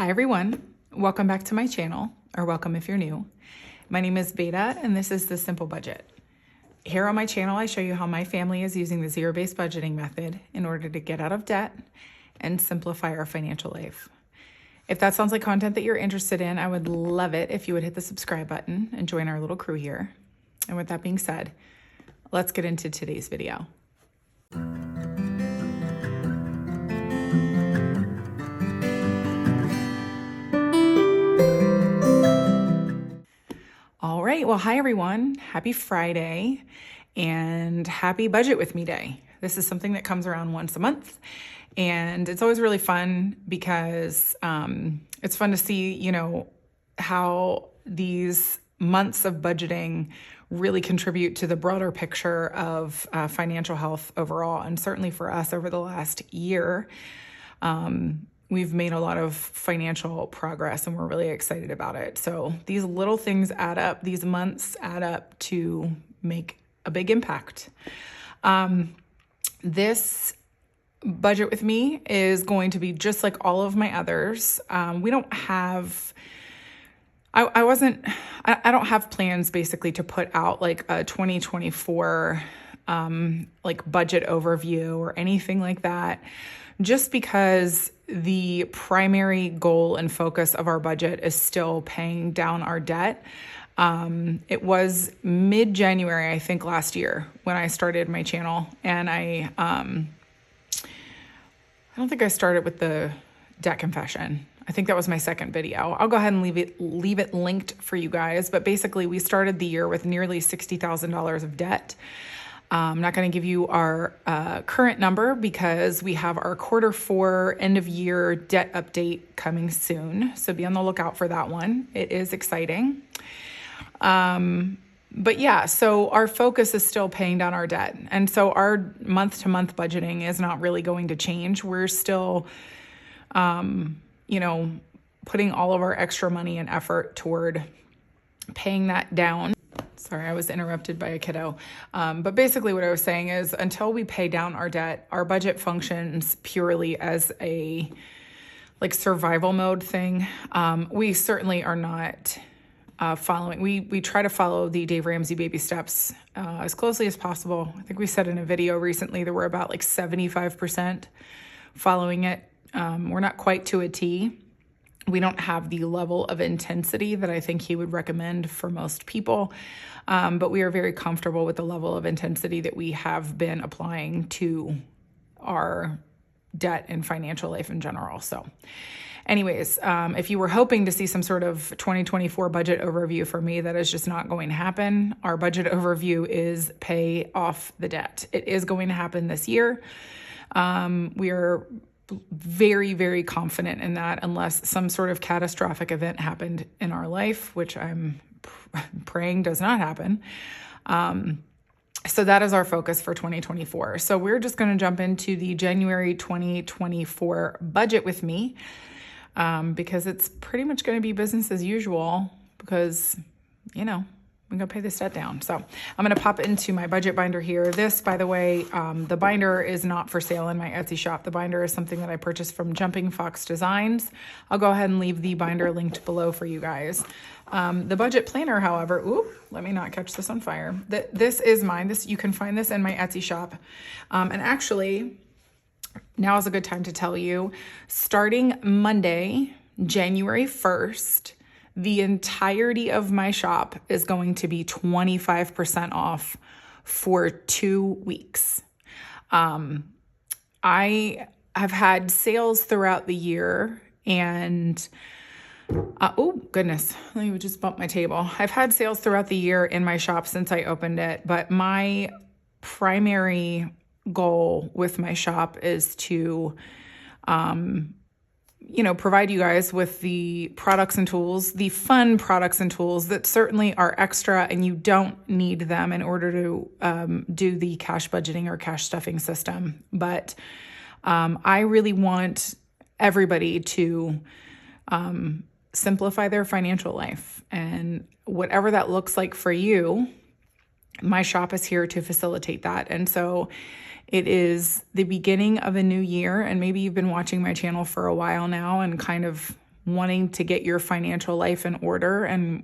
Hi everyone, welcome back to my channel, or welcome if you're new. My name is Beta and this is The Simple Budget. Here on my channel I show you how my family is using the zero-based budgeting method in order to get out of debt and simplify our financial life. If that sounds like content that you're interested in, I would love it if you would hit the subscribe button and join our little crew here. And with that being said, let's get into today's video. All right, well, hi everyone. Happy Friday and happy Budget With Me Day. This is something that comes around once a month and it's always really fun because it's fun to see, how these months of budgeting really contribute to the broader picture of financial health overall. And certainly for us over the last year, we've made a lot of financial progress and we're really excited about it. So these little things add up, these months add up to make a big impact. This Budget With Me is going to be just like all of my others. We don't have, I don't have plans basically to put out like a 2024 like budget overview or anything like that, just because the primary goal and focus of our budget is still paying down our debt. It was mid-January, I think last year when I started my channel, and I don't think I started with the debt confession. I think that was my second video. I'll go ahead and leave it linked for you guys. But basically we started the year with nearly $60,000 of debt. I'm not going to give you our current number because we have our Q4 end of year debt update coming soon. So be on the lookout for that one. It is exciting. But yeah, so our focus is still paying down our debt. And so our month to month budgeting is not really going to change. We're still, putting all of our extra money and effort toward paying that down. Sorry, I was interrupted by a kiddo. But basically what I was saying is until we pay down our debt, our budget functions purely as a survival mode thing. We certainly are not following. We try to follow the Dave Ramsey baby steps as closely as possible. I think we said in a video recently that we're about 75% following it. We're not quite to a T. We don't have the level of intensity that I think he would recommend for most people, but we are very comfortable with the level of intensity that we have been applying to our debt and financial life in general. So anyways, if you were hoping to see some sort of 2024 budget overview for me, that is just not going to happen. Our budget overview is pay off the debt. It is going to happen this year. We are very, very confident in that unless some sort of catastrophic event happened in our life, which I'm praying does not happen. So that is our focus for 2024. So we're just going to jump into the January 2024 budget with me because it's pretty much going to be business as usual because, I'm going to pay this debt down. So I'm going to pop into my budget binder here. This, by the way, the binder is not for sale in my Etsy shop. The binder is something that I purchased from Jumping Fox Designs. I'll go ahead and leave the binder linked below for you guys. The budget planner, however, let me not catch this on fire. This is mine. You can find this in my Etsy shop. And actually, now is a good time to tell you, starting Monday, January 1st, the entirety of my shop is going to be 25% off for 2 weeks. I have had sales throughout the year and, oh goodness, let me just bump my table. I've had sales throughout the year in my shop since I opened it, but my primary goal with my shop is to, provide you guys with the products and tools, the fun products and tools that certainly are extra and you don't need them in order to do the cash budgeting or cash stuffing system. But I really want everybody to simplify their financial life. And whatever that looks like for you, my shop is here to facilitate that. And so it is the beginning of a new year, and maybe you've been watching my channel for a while now and kind of wanting to get your financial life in order and,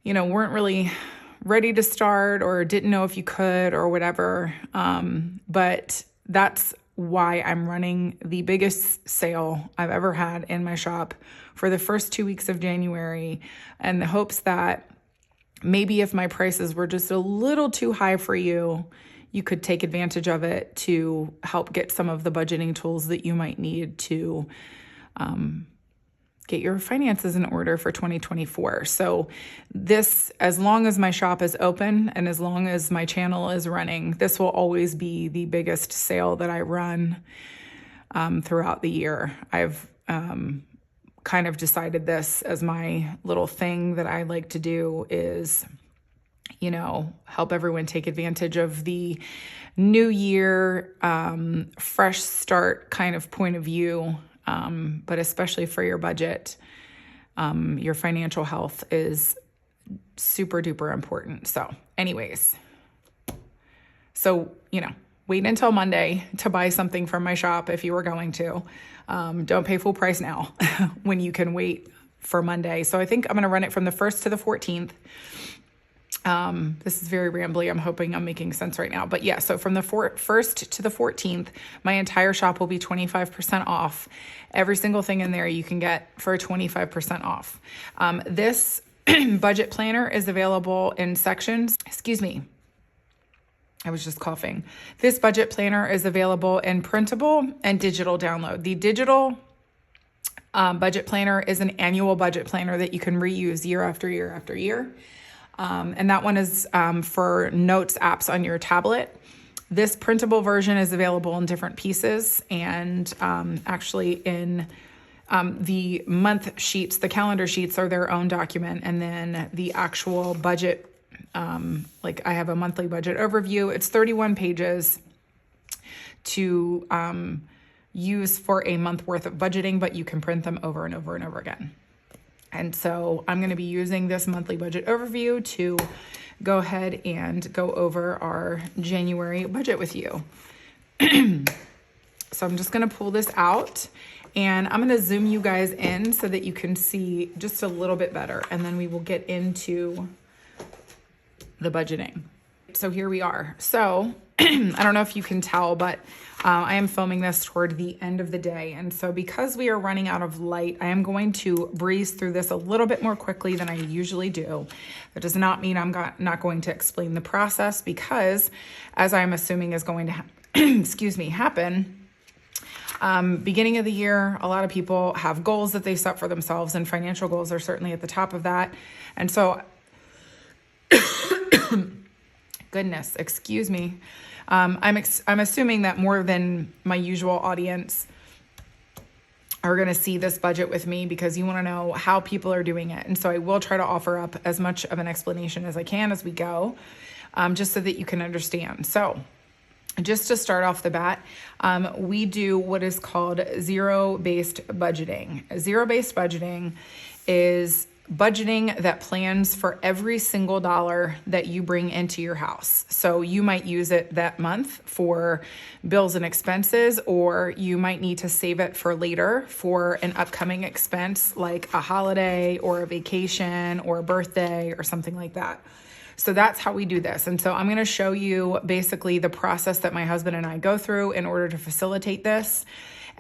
weren't really ready to start or didn't know if you could or whatever. But that's why I'm running the biggest sale I've ever had in my shop for the first 2 weeks of January, in the hopes that maybe if my prices were just a little too high for you, you could take advantage of it to help get some of the budgeting tools that you might need to get your finances in order for 2024. So this, as long as my shop is open and as long as my channel is running, this will always be the biggest sale that I run throughout the year. I've kind of decided this as my little thing that I like to do is, help everyone take advantage of the new year, fresh start kind of point of view. But especially for your budget, your financial health is super duper important. So anyways, wait until Monday to buy something from my shop if you were going to. Don't pay full price now when you can wait for Monday. So I think I'm going to run it from the 1st to the 14th. This is very rambly. I'm hoping I'm making sense right now. But yeah, so from the 1st to the 14th, my entire shop will be 25% off. Every single thing in there you can get for 25% off. This budget planner is available in sections. Excuse me. I was just coughing. This budget planner is available in printable and digital download. The digital budget planner is an annual budget planner that you can reuse year after year after year. And that one is for notes apps on your tablet. This printable version is available in different pieces, and actually in the month sheets, the calendar sheets are their own document, and then the actual budget, like I have a monthly budget overview. It's 31 pages to use for a month worth of budgeting, but you can print them over and over and over again. And so I'm going to be using this monthly budget overview to go ahead and go over our January budget with you. So I'm just going to pull this out and I'm going to zoom you guys in so that you can see just a little bit better. And then we will get into the budgeting. So here we are. So I don't know if you can tell, but I am filming this toward the end of the day. And so because we are running out of light, I am going to breeze through this a little bit more quickly than I usually do. That does not mean I'm not going to explain the process, because as I'm assuming is going to happen, beginning of the year, a lot of people have goals that they set for themselves, and financial goals are certainly at the top of that. And so goodness, excuse me. I'm assuming that more than my usual audience are going to see this budget with me, because you want to know how people are doing it. And so I will try to offer up as much of an explanation as I can as we go, just so that you can understand. So just to start off the bat, we do what is called zero-based budgeting. Zero-based budgeting is budgeting that plans for every single dollar that you bring into your house. So you might use it that month for bills and expenses, or you might need to save it for later for an upcoming expense like a holiday or a vacation or a birthday or something like that. So that's how we do this. And so I'm going to show you basically the process that my husband and I go through in order to facilitate this.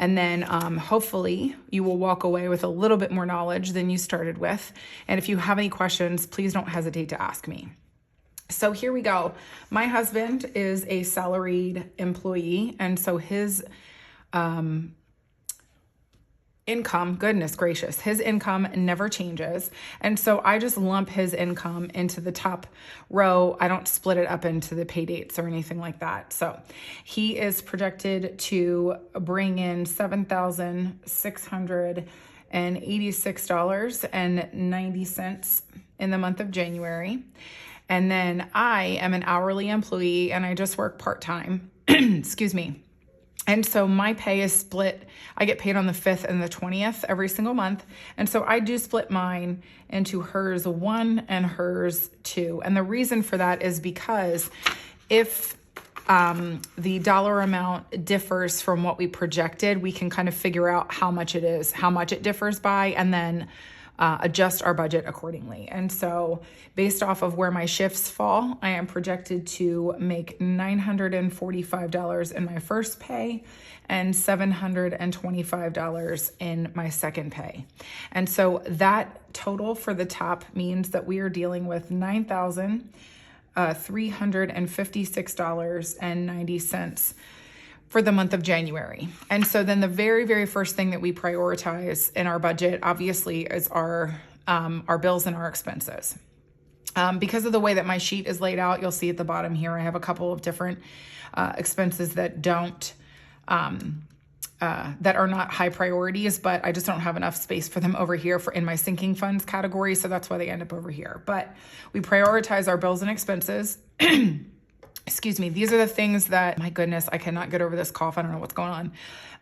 And then hopefully you will walk away with a little bit more knowledge than you started with. And if you have any questions, please don't hesitate to ask me. So here we go. My husband is a salaried employee, and so his income, goodness gracious, his income never changes. And so I just lump his income into the top row. I don't split it up into the pay dates or anything like that. So he is projected to bring in $7,686.90 in the month of January. And then I am an hourly employee and I just work part-time. Excuse me. And so my pay is split. I get paid on the 5th and the 20th every single month. And so I do split mine into hers 1 and hers 2. And the reason for that is because if the dollar amount differs from what we projected, we can kind of figure out how much it is, how much it differs by, and then adjust our budget accordingly. And so based off of where my shifts fall, I am projected to make $945 in my first pay and $725 in my second pay. And so that total for the top means that we are dealing with $9,356.90 for the month of January. And so then the very, very first thing that we prioritize in our budget, obviously, is our bills and our expenses. Because of the way that my sheet is laid out, you'll see at the bottom here, I have a couple of different expenses that that are not high priorities, but I just don't have enough space for them over here in my sinking funds category. So that's why they end up over here. But we prioritize our bills and expenses. Excuse me. These are the things that, my goodness, I cannot get over this cough. I don't know what's going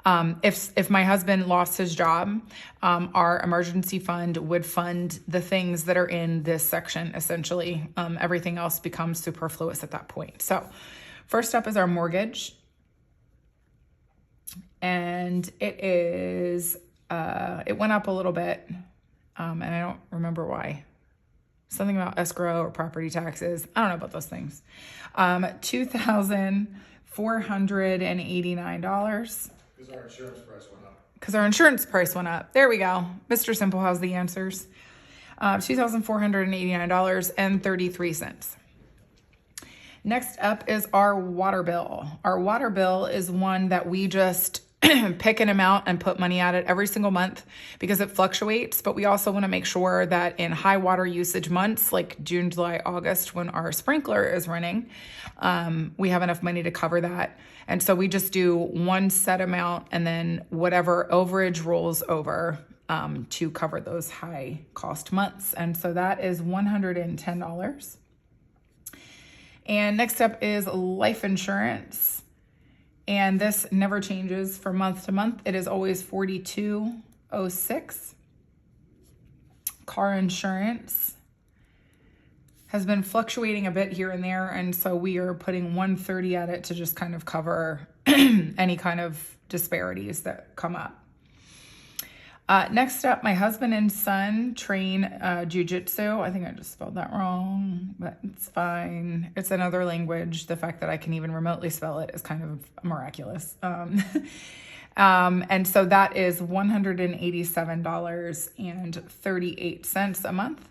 on. If my husband lost his job, our emergency fund would fund the things that are in this section, essentially. Everything else becomes superfluous at that point. So first up is our mortgage. And it is, it went up a little bit, and I don't remember why. Something about escrow or property taxes. I don't know about those things. $2,489. Because our insurance price went up. Because our insurance price went up. There we go. Mr. Simple has the answers. $2,489.33. Next up is our water bill. Our water bill is one that we just pick an amount and put money at it every single month because it fluctuates. But we also want to make sure that in high water usage months like June, July, August, when our sprinkler is running, we have enough money to cover that. And so we just do one set amount and then whatever overage rolls over to cover those high cost months. And so that is $110. And next up is life insurance. And this never changes from month to month. It is always $42.06. Car insurance has been fluctuating a bit here and there. And so we are putting $130 at it to just kind of cover any kind of disparities that come up. Next up, my husband and son train jujitsu. I think I just spelled that wrong, but it's fine. It's another language. The fact that I can even remotely spell it is kind of miraculous. And so that is $187.38 a month.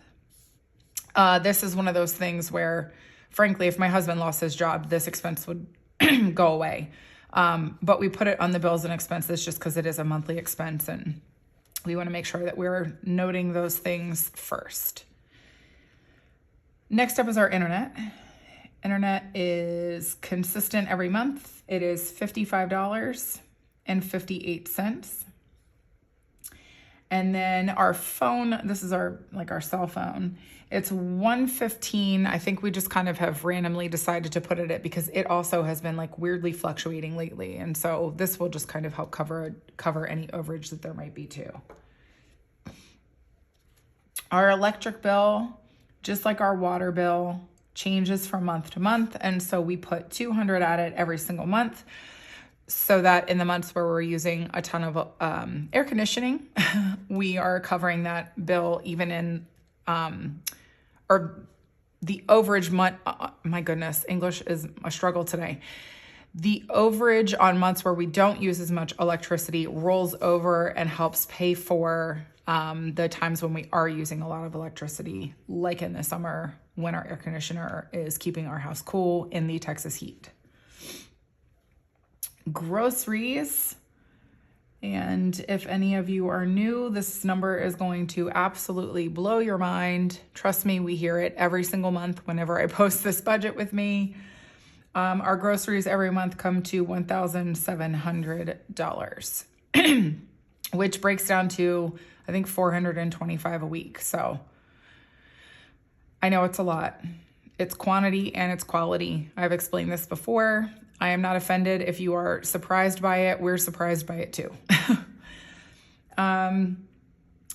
This is one of those things where, frankly, if my husband lost his job, this expense would go away. But we put it on the bills and expenses just because it is a monthly expense, and we want to make sure that we're noting those things first. Next up is our internet. Internet is consistent every month. It is $55.58. And then our phone, this is our cell phone. It's $115. I think we just kind of have randomly decided to put it at because it also has been like weirdly fluctuating lately. And so this will just kind of help cover any overage that there might be too. Our electric bill, just like our water bill, changes from month to month. And so we put $200 at it every single month so that in the months where we're using a ton of air conditioning, we are covering that bill even in, or the overage month. My goodness, English is a struggle today. The overage on months where we don't use as much electricity rolls over and helps pay for the times when we are using a lot of electricity, like in the summer when our air conditioner is keeping our house cool in the Texas heat. Groceries. And if any of you are new, this number is going to absolutely blow your mind. Trust me, we hear it every single month whenever I post this budget with me. Our groceries every month come to $1,700, which breaks down to, I think, $425 a week. So I know it's a lot. It's quantity and it's quality. I've explained this before. I am not offended if you are surprised by it. We're surprised by it too.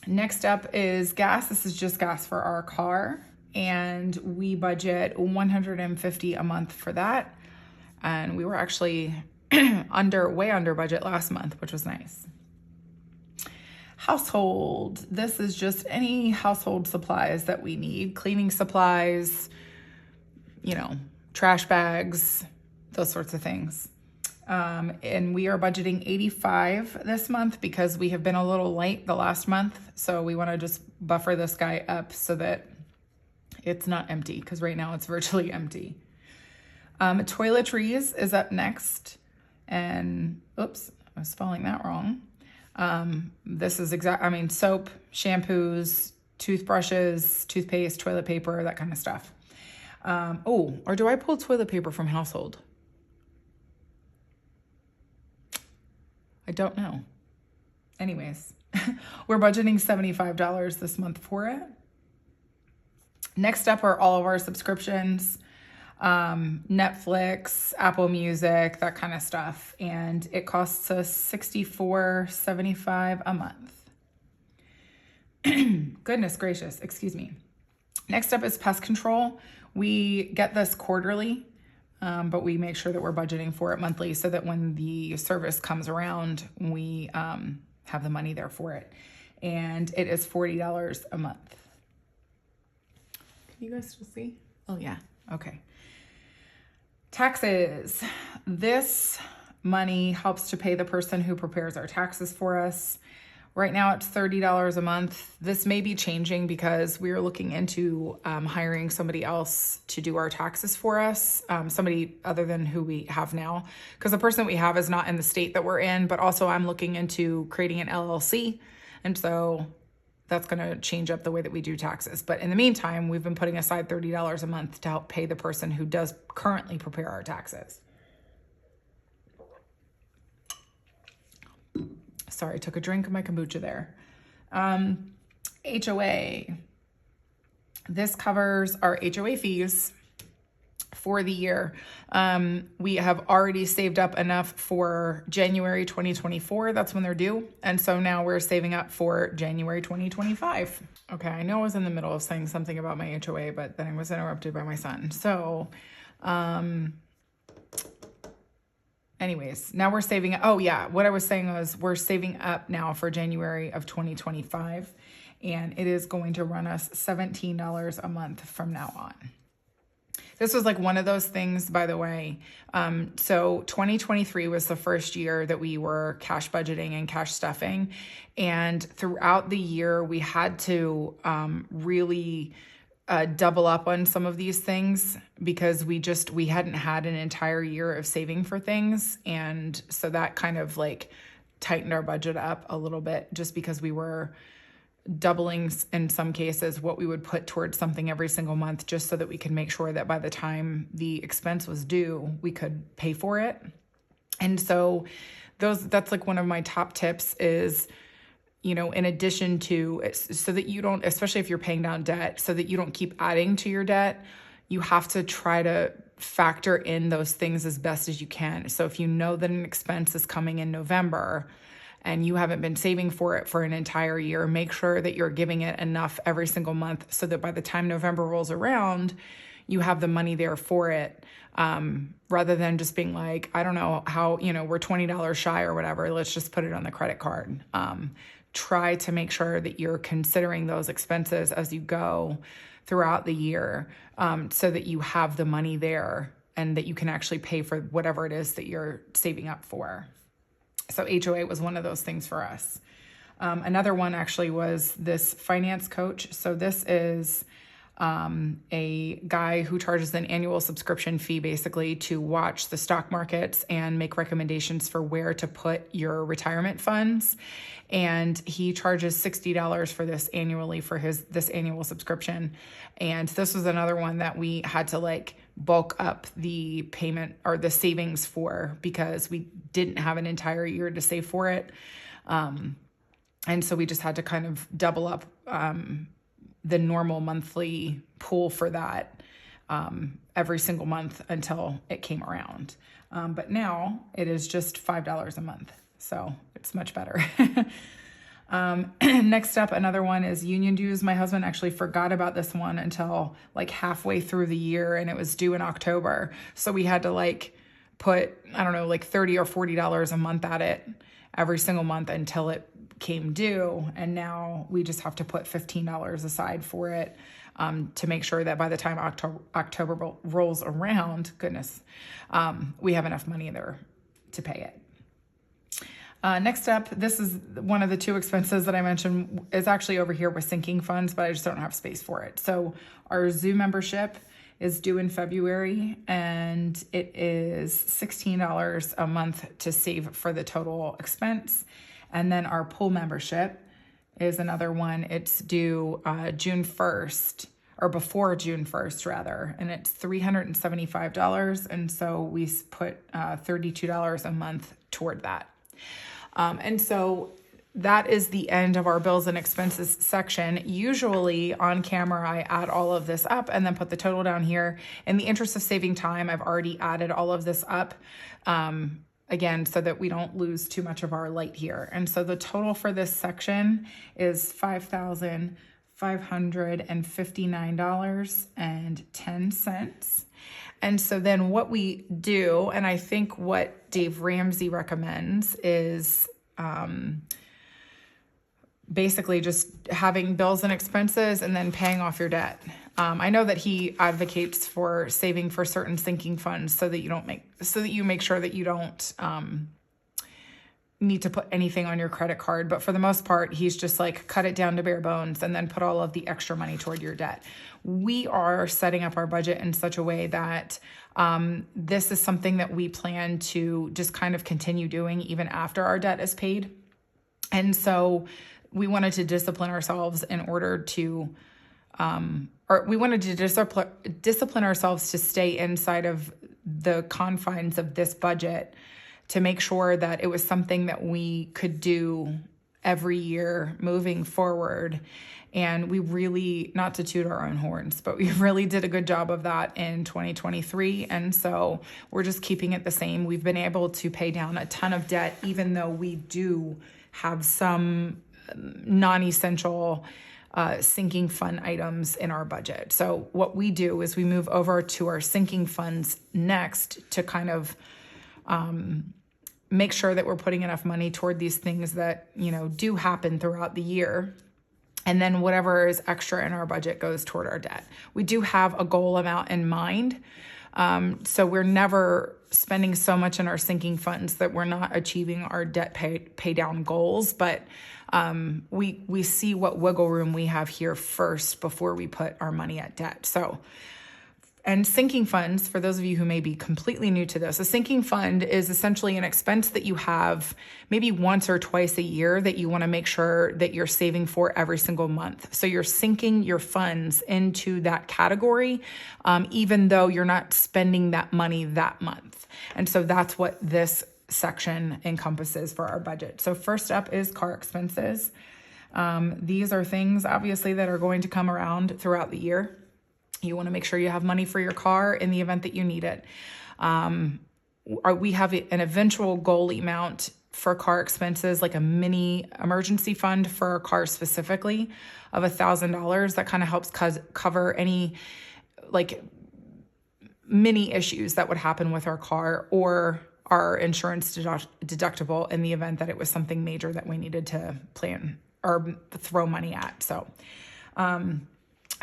Next up is gas. This is just gas for our car. And we budget $150 a month for that. And we were actually way under budget last month, which was nice. Household. This is just any household supplies that we need. Cleaning supplies, trash bags, those sorts of things. And we are budgeting $85 this month because we have been a little light the last month. So we want to just buffer this guy up so that it's not empty, because right now it's virtually empty. Toiletries is up next. And oops, I was spelling that wrong. This is soap, shampoos, toothbrushes, toothpaste, toilet paper, that kind of stuff. Or do I pull toilet paper from household? I don't know. Anyways, we're budgeting $75 this month for it. Next up are all of our subscriptions, Netflix, Apple Music, that kind of stuff. And it costs us $64.75 a month. Goodness gracious, excuse me. Next up is pest control. We get this quarterly, but we make sure that we're budgeting for it monthly so that when the service comes around, we have the money there for it. And it is $40 a month. Can you guys still see? Oh yeah, okay. Taxes. This money helps to pay the person who prepares our taxes for us. Right now it's $30 a month. This may be changing because we are looking into hiring somebody else to do our taxes for us, somebody other than who we have now, because the person we have is not in the state that we're in, but also I'm looking into creating an LLC. And so that's going to change up the way that we do taxes. But in the meantime, we've been putting aside $30 a month to help pay the person who does currently prepare our taxes. Sorry, I took a drink of my kombucha there. HOA. This covers our HOA fees for the year. We have already saved up enough for January 2024. That's when they're due. And so now we're saving up for January 2025. Okay, I know I was in the middle of saying something about my HOA, but then I was interrupted by my son. So, anyways, now we're saving. Oh yeah, what I was saying was we're saving up now for January of 2025, and it is going to run us $17 a month from now on. This was like one of those things, by the way. So 2023 was the first year that we were cash budgeting and cash stuffing. And throughout the year, we had to really double up on some of these things because we hadn't had an entire year of saving for things. And so that kind of like tightened our budget up a little bit just because we were doubling in some cases what we would put towards something every single month just so that we could make sure that by the time the expense was due, we could pay for it. And so that's like one of my top tips is, in addition to, so that you don't, especially if you're paying down debt, so that you don't keep adding to your debt, you have to try to factor in those things as best as you can. So if you know that an expense is coming in November, and you haven't been saving for it for an entire year, make sure that you're giving it enough every single month so that by the time November rolls around, you have the money there for it, rather than just being like, I don't know how, we're $20 shy or whatever, let's just put it on the credit card. Try to make sure that you're considering those expenses as you go throughout the year, so that you have the money there and that you can actually pay for whatever it is that you're saving up for. So HOA was one of those things for us. Another one actually was this finance coach. So this is a guy who charges an annual subscription fee basically to watch the stock markets and make recommendations for where to put your retirement funds. And he charges $60 for this annually for this annual subscription. And this was another one that we had to like bulk up the payment or the savings for because we didn't have an entire year to save for it. And so we just had to kind of double up the normal monthly pool for that every single month until it came around. But now it is just $5 a month. So it's much better. Next up, another one is union dues. My husband actually forgot about this one until like halfway through the year and it was due in October. So we had to like put, I don't know, like $30 or $40 a month at it every single month until it came due. And now we just have to put $15 aside for it to make sure that by the time October rolls around, goodness, we have enough money there to pay it. Next up, this is one of the two expenses that I mentioned is actually over here with sinking funds, but I just don't have space for it. So our zoo membership is due in February, and it is $16 a month to save for the total expense. And then our pool membership is another one. It's due June 1st, or before June 1st rather, and it's $375. And so we put $32 a month toward that. And so that is the end of our bills and expenses section. Usually on camera, I add all of this up and then put the total down here. In the interest of saving time, I've already added all of this up, again, so that we don't lose too much of our light here. And so the total for this section is $5,559.10. And so then what we do, and I think what Dave Ramsey recommends is basically just having bills and expenses and then paying off your debt. I know that he advocates for saving for certain sinking funds so that you make sure that you don't need to put anything on your credit card. But for the most part, he's just like cut it down to bare bones and then put all of the extra money toward your debt. We are setting up our budget in such a way that this is something that we plan to just kind of continue doing even after our debt is paid. And so we wanted to discipline ourselves in order to, or we wanted to discipline ourselves to stay inside of the confines of this budget to make sure that it was something that we could do every year moving forward. And we really, not to toot our own horns, but we really did a good job of that in 2023. And so we're just keeping it the same. We've been able to pay down a ton of debt, even though we do have some non-essential sinking fund items in our budget. So what we do is we move over to our sinking funds next to kind of make sure that we're putting enough money toward these things that, do happen throughout the year. And then whatever is extra in our budget goes toward our debt. We do have a goal amount in mind. So we're never spending so much in our sinking funds that we're not achieving our debt pay down goals. But we see what wiggle room we have here first before we put our money at debt. And sinking funds, for those of you who may be completely new to this, a sinking fund is essentially an expense that you have maybe once or twice a year that you want to make sure that you're saving for every single month. So you're sinking your funds into that category, even though you're not spending that money that month. And so that's what this section encompasses for our budget. So first up is car expenses. These are things, obviously, that are going to come around throughout the year. You want to make sure you have money for your car in the event that you need it. We have an eventual goal amount for car expenses, like a mini emergency fund for our car specifically of $1,000. That kind of helps cover any like mini issues that would happen with our car or our insurance deductible in the event that it was something major that we needed to plan or throw money at. So,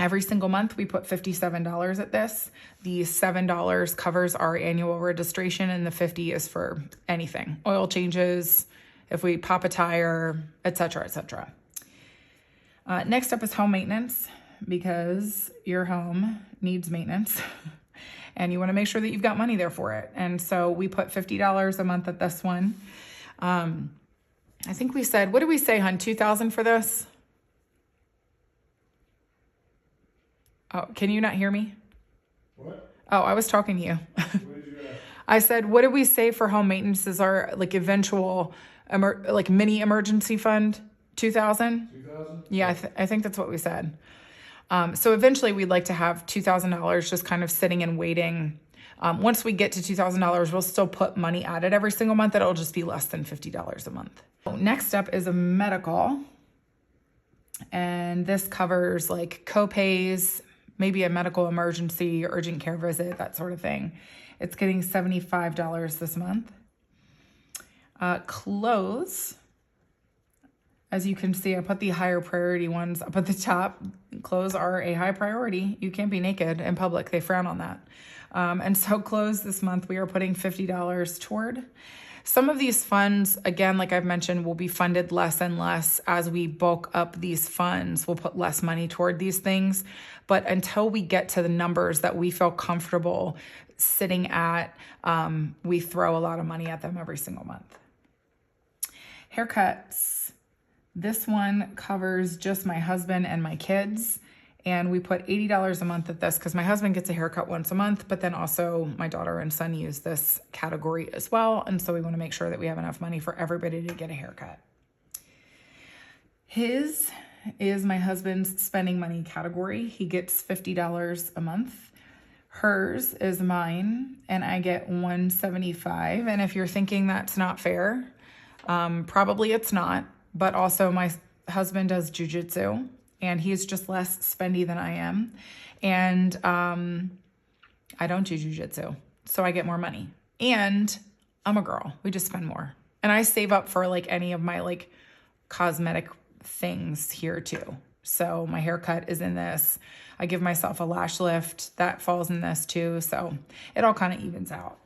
every single month, we put $57 at this. The $7 covers our annual registration, and the $50 is for anything. Oil changes, if we pop a tire, et cetera, et cetera. Next up is home maintenance, because your home needs maintenance, and you want to make sure that you've got money there for it. And so we put $50 a month at this one. I think we said, what did we say, hon, $2,000 for this? Oh, can you not hear me? What? Oh, I was talking to you. What did you ask? I said, what did we say for home maintenance is our like eventual mini emergency fund? 2,000? 2,000? Yeah, I think that's what we said. So eventually we'd like to have $2,000 just kind of sitting and waiting. Once we get to $2,000, we'll still put money at it every single month. It'll just be less than $50 a month. Next up is a medical. And this covers like co-pays, maybe a medical emergency, urgent care visit, that sort of thing. It's getting $75 this month. Clothes, as you can see, I put the higher priority ones up at the top. Clothes are a high priority. You can't be naked in public. They frown on that. And so clothes this month, we are putting $50 toward. Some of these funds, again, like I've mentioned, will be funded less and less as we bulk up these funds. We'll put less money toward these things. But until we get to the numbers that we feel comfortable sitting at, we throw a lot of money at them every single month. Haircuts. This one covers just my husband and my kids. And we put $80 a month at this because my husband gets a haircut once a month, but then also my daughter and son use this category as well. And so we want to make sure that we have enough money for everybody to get a haircut. His is my husband's spending money category. He gets $50 a month. Hers is mine, and I get $175. And if you're thinking that's not fair, probably it's not. But also my husband does jujitsu, and he's just less spendy than I am. And I don't do jujitsu, so I get more money. And I'm a girl. We just spend more. And I save up for like any of my like cosmetic things here too. So my haircut is in this. I give myself a lash lift. That falls in this too. So it all kind of evens out.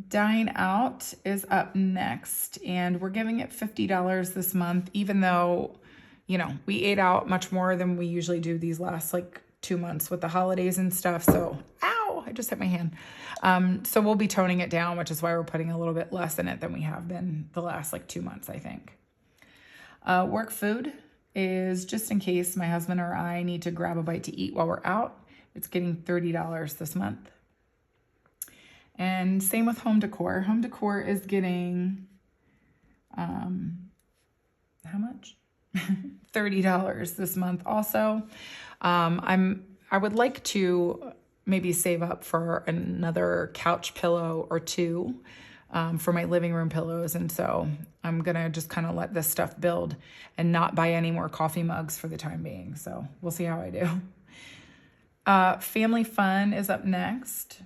Dine Out is up next, and we're giving it $50 this month, even though, you know, we ate out much more than we usually do these last like 2 months with the holidays and stuff. So, ow, I just hit my hand. So we'll be toning it down, which is why we're putting a little bit less in it than we have been the last like 2 months, I think. Work food is just in case my husband or I need to grab a bite to eat while we're out. It's getting $30 this month. And same with home decor. Home decor is getting, how much? $30 this month also. I would like to maybe save up for another couch pillow or two for my living room pillows. And so I'm going to just kind of let this stuff build and not buy any more coffee mugs for the time being. So we'll see how I do. Family fun is up next.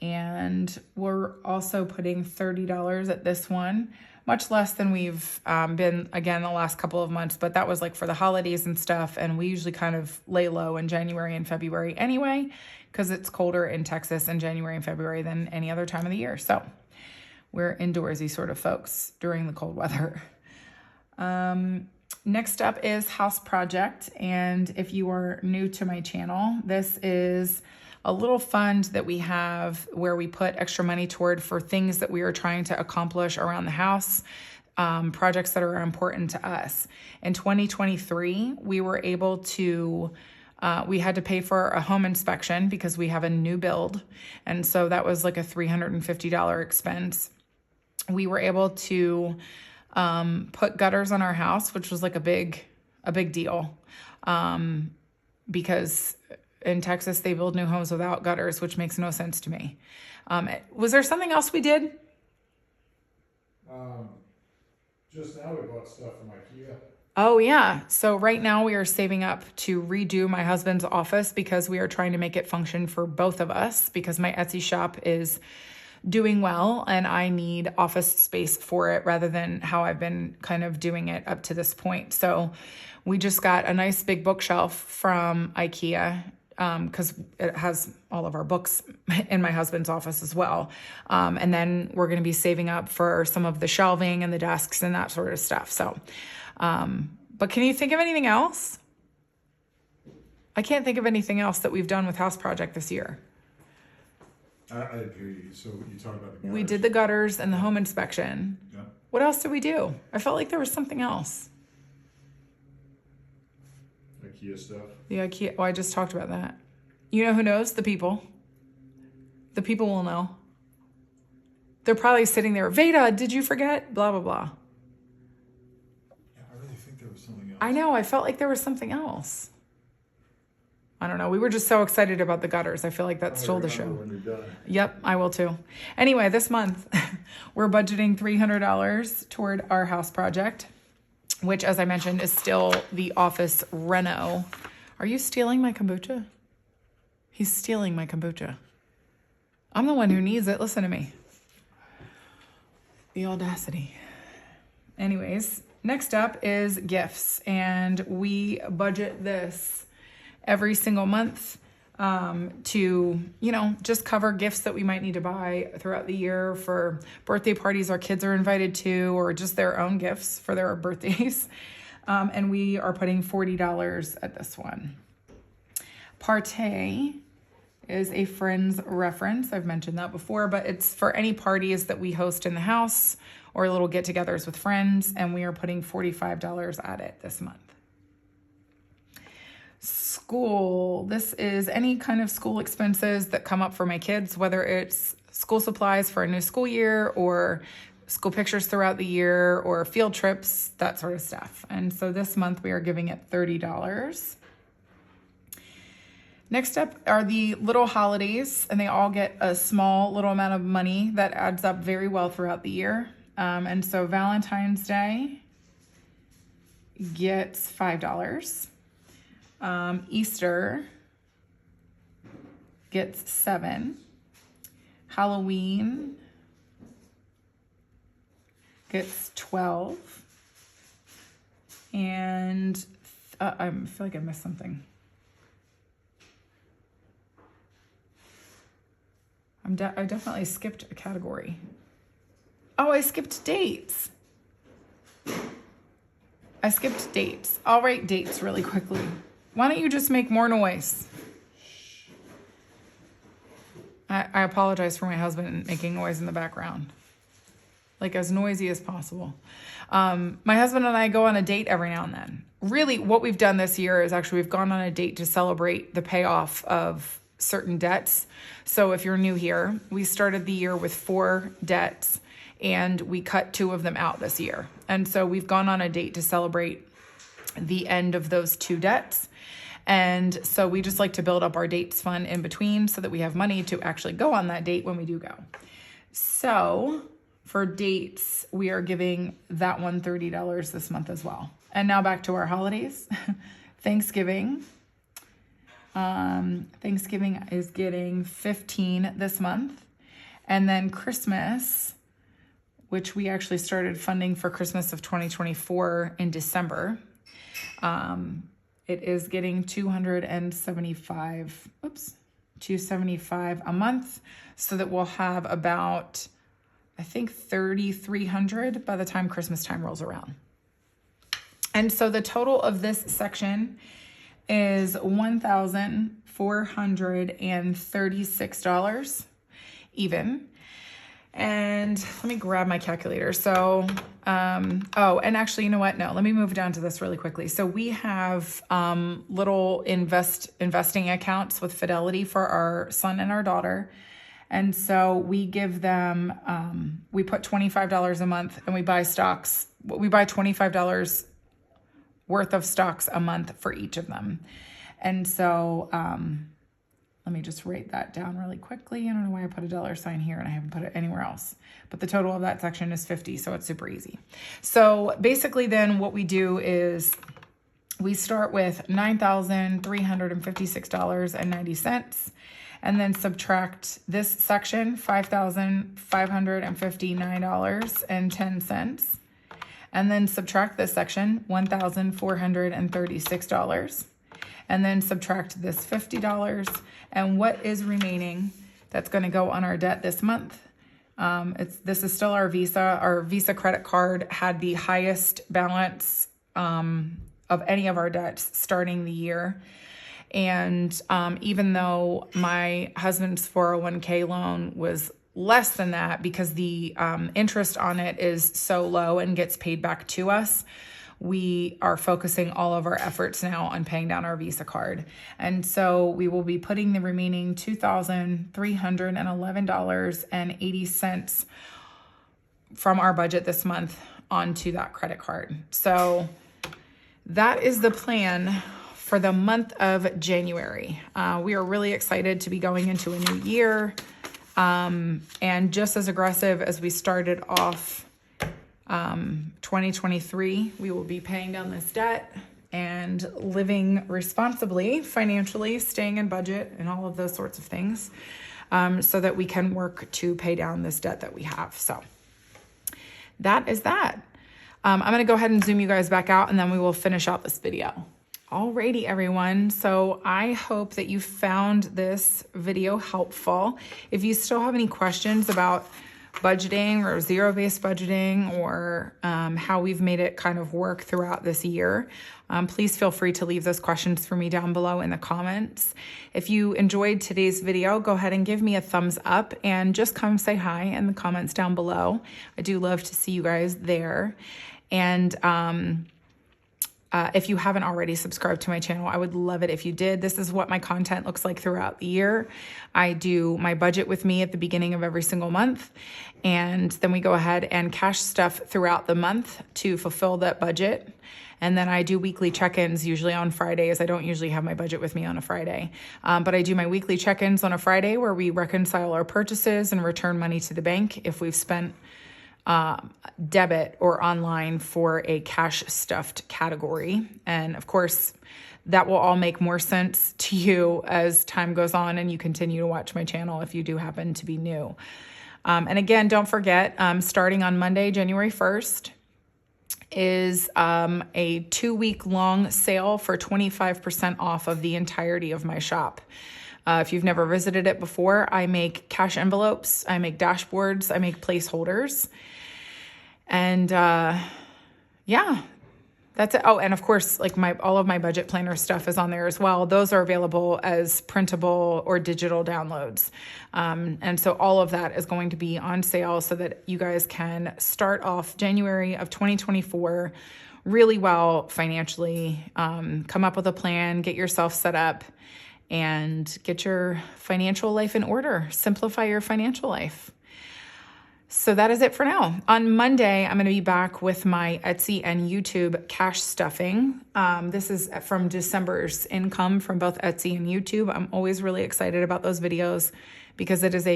And we're also putting $30 at this one, much less than we've been, again, the last couple of months. But that was like for the holidays and stuff. And we usually kind of lay low in January and February anyway, because it's colder in Texas in January and February than any other time of the year. So we're indoorsy sort of folks during the cold weather. Next up is House Project. And if you are new to my channel, this is a little fund that we have where we put extra money toward for things that we are trying to accomplish around the house, projects that are important to us. In 2023, we were able to, we had to pay for a home inspection because we have a new build. And so that was like a $350 expense. We were able to put gutters on our house, which was like a big deal because in Texas, they build new homes without gutters, which makes no sense to me. Was there something else we did? Just now we bought stuff from IKEA. Oh, yeah. So right now we are saving up to redo my husband's office because we are trying to make it function for both of us because my Etsy shop is doing well and I need office space for it rather than how I've been kind of doing it up to this point. So we just got a nice big bookshelf from IKEA because it has all of our books in my husband's office as well. And then we're going to be saving up for some of the shelving and the desks and that sort of stuff. So, but can you think of anything else? I can't think of anything else that we've done with House Project this year. I didn't hear you. So you talked about the gutters. We did the gutters and the home inspection. Yeah. What else did we do? I felt like there was something else. IKEA stuff. The IKEA. Oh, I just talked about that. You know who knows? The people. The people will know. They're probably sitting there. Veda, did you forget? Blah, blah, blah. Yeah, I really think there was something else. I know. I felt like there was something else. I don't know. We were just so excited about the gutters. I feel like that stole the show. When you're done. Yep, I will too. Anyway, this month we're budgeting $300 toward our house project, which, as I mentioned, is still the office reno. Are you stealing my kombucha? He's stealing my kombucha. I'm the one who needs it. Listen to me. The audacity. Anyways, next up is gifts. And we budget this every single month to, just cover gifts that we might need to buy throughout the year for birthday parties our kids are invited to, or just their own gifts for their birthdays. And we are putting $40 at this one. Partay is a friend's reference. I've mentioned that before, but it's for any parties that we host in the house or little get-togethers with friends, and we are putting $45 at it this month. School. This is any kind of school expenses that come up for my kids, whether it's school supplies for a new school year or school pictures throughout the year or field trips, that sort of stuff. And so this month we are giving it $30. Next up are the little holidays, and they all get a small little amount of money that adds up very well throughout the year. And so Valentine's Day gets $5. Easter gets $7. Halloween gets $12. And I feel like I missed something. I definitely skipped a category. Oh, I skipped dates. I'll write dates really quickly. Why don't you just make more noise? I apologize for my husband making noise in the background. Like as noisy as possible. My husband and I go on a date every now and then. Really, what we've done this year is actually we've gone on a date to celebrate the payoff of certain debts. So if you're new here, we started the year with 4 debts and we cut 2 of them out this year. And so we've gone on a date to celebrate the end of those 2 debts. And so we just like to build up our dates fund in between so that we have money to actually go on that date when we do go. So for dates, we are giving that one $30 this month as well. And now back to our holidays. Thanksgiving. Thanksgiving is getting $15 this month. And then Christmas, which we actually started funding for Christmas of 2024 in December. It is getting $275 a month, so that we'll have about, I think, $3,300 by the time Christmas time rolls around. And so the total of this section is $1,436 even. And let me grab my calculator. So, and actually, you know what? No, let me move down to this really quickly. So we have little investing accounts with Fidelity for our son and our daughter. And so we give them, we put $25 a month and we buy stocks. We buy $25 worth of stocks a month for each of them. And so, let me just write that down really quickly. I don't know why I put a $sign here and I haven't put it anywhere else. But the total of that section is $50, so it's super easy. So basically then what we do is we start with $9,356.90 and then subtract this section, $5,559.10. And then subtract this section, $1,436. And then subtract this $50. And what is remaining that's going to go on our debt this month? This is still our Visa. Our Visa credit card had the highest balance of any of our debts starting the year. And even though my husband's 401k loan was less than that because the interest on it is so low and gets paid back to us, we are focusing all of our efforts now on paying down our Visa card. And so we will be putting the remaining $2,311.80 from our budget this month onto that credit card. So that is the plan for the month of January. We are really excited to be going into a new year. And just as aggressive as we started off 2023, we will be paying down this debt and living responsibly, financially, staying in budget, and all of those sorts of things, so that we can work to pay down this debt that we have. So that is that. I'm going to go ahead and zoom you guys back out, and then we will finish out this video. Alrighty, everyone. So I hope that you found this video helpful. If you still have any questions about budgeting or zero-based budgeting, or how we've made it kind of work throughout this year, please feel free to leave those questions for me down below in the comments. If you enjoyed today's video, go ahead and give me a thumbs up and just come say hi in the comments down below. I do love to see you guys there. And if you haven't already subscribed to my channel, I would love it if you did. This is what my content looks like throughout the year. I do my budget with me at the beginning of every single month, and then we go ahead and cash stuff throughout the month to fulfill that budget. And then I do weekly check-ins, usually on Fridays. I don't usually have my budget with me on a Friday, but I do my weekly check-ins on a Friday where we reconcile our purchases and return money to the bank if we've spent debit or online for a cash stuffed category. And of course, that will all make more sense to you as time goes on and you continue to watch my channel if you do happen to be new. And again, don't forget, starting on Monday, January 1st, is a 2-week long sale for 25% off of the entirety of my shop. If you've never visited it before, I make cash envelopes, I make dashboards, I make placeholders. And yeah, that's it. Oh, and of course, like all of my budget planner stuff is on there as well. Those are available as printable or digital downloads. And so all of that is going to be on sale so that you guys can start off January of 2024 really well financially, come up with a plan, get yourself set up, and get your financial life in order. Simplify your financial life. So that is it for now. On Monday, I'm going to be back with my Etsy and YouTube cash stuffing. This is from December's income from both Etsy and YouTube. I'm always really excited about those videos because it is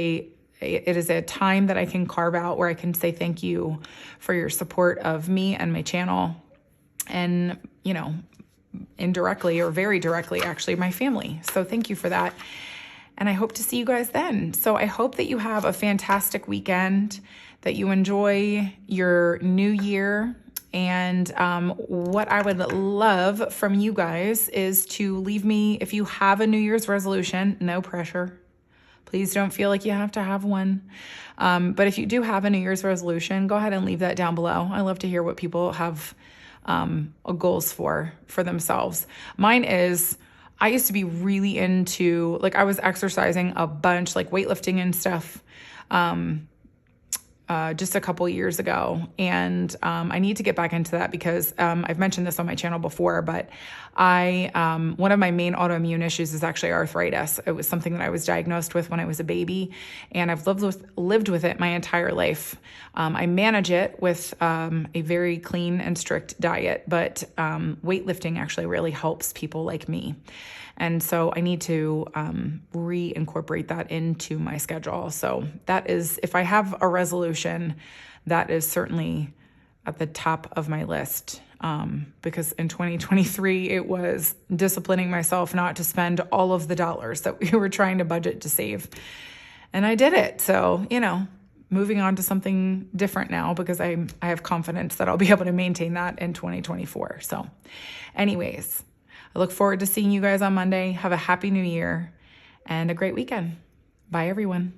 a time that I can carve out where I can say thank you for your support of me and my channel, and, you know, indirectly or very directly, actually, my family. So thank you for that. And I hope to see you guys then. So I hope that you have a fantastic weekend, that you enjoy your new year. And what I would love from you guys is to leave me, if you have a New Year's resolution, no pressure. Please don't feel like you have to have one. But if you do have a New Year's resolution, go ahead and leave that down below. I love to hear what people have goals for themselves. Mine is, I used to be really into, like, I was exercising a bunch, like weightlifting and stuff, just a couple years ago. And I need to get back into that because I've mentioned this on my channel before, but one of my main autoimmune issues is actually arthritis. It was something that I was diagnosed with when I was a baby, and I've lived with it my entire life. I manage it with a very clean and strict diet, but weightlifting actually really helps people like me. And so I need to reincorporate that into my schedule. So that is, if I have a resolution, that is certainly at the top of my list. Because in 2023, it was disciplining myself not to spend all of the dollars that we were trying to budget to save. And I did it. So, you know, moving on to something different now because I have confidence that I'll be able to maintain that in 2024. So anyways, I look forward to seeing you guys on Monday. Have a happy new year and a great weekend. Bye, everyone.